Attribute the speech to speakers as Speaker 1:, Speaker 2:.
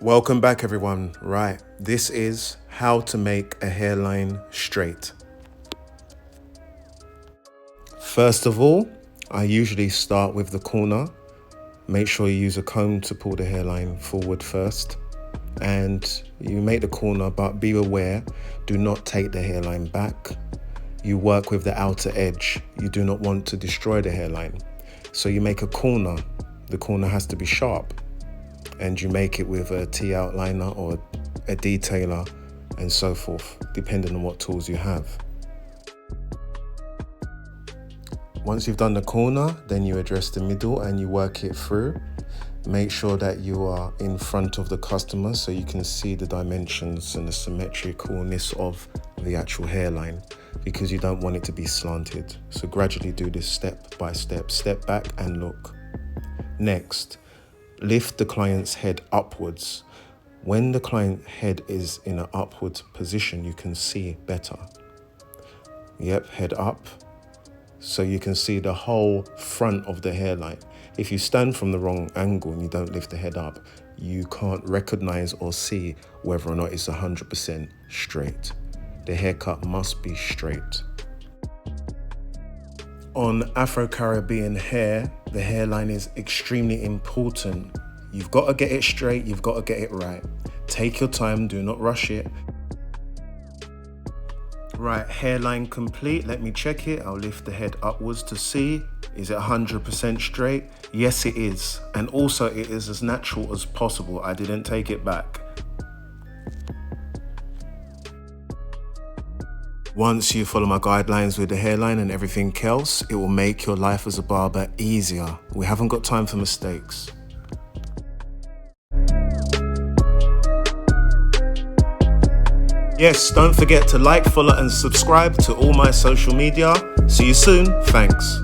Speaker 1: Welcome back, everyone. Right, this is how to make a hairline straight. First of all, I usually start with the corner. Make sure you use a comb to pull the hairline forward first. And you make the corner, but be aware, do not take the hairline back. You work with the outer edge. You do not want to destroy the hairline. So you make a corner. The corner has to be sharp. And you make it with a T-outliner or a detailer and so forth, depending on what tools you have. Once you've done the corner, then you address the middle and you work it through. Make sure that you are in front of the customer so you can see the dimensions and the symmetricalness of the actual hairline, because you don't want it to be slanted. So gradually do this step by step, step back and look. Next, lift the client's head upwards. When the client head is in an upward position, you can see better. Yep, head up. So you can see the whole front of the hairline. If you stand from the wrong angle and you don't lift the head up, you can't recognize or see whether or not it's 100% straight. The haircut must be straight. On Afro Caribbean hair, the hairline is extremely important. You've got to get it straight, you've got to get it right. Take your time, do not rush it. Right, hairline complete. Let me check it. I'll lift the head upwards to see. Is it 100% straight? Yes, it is. And also it is as natural as possible. I didn't take it back. Once you follow my guidelines with the hairline and everything else, it will make your life as a barber easier. We haven't got time for mistakes. Yes, don't forget to like, follow and subscribe to all my social media. See you soon. Thanks.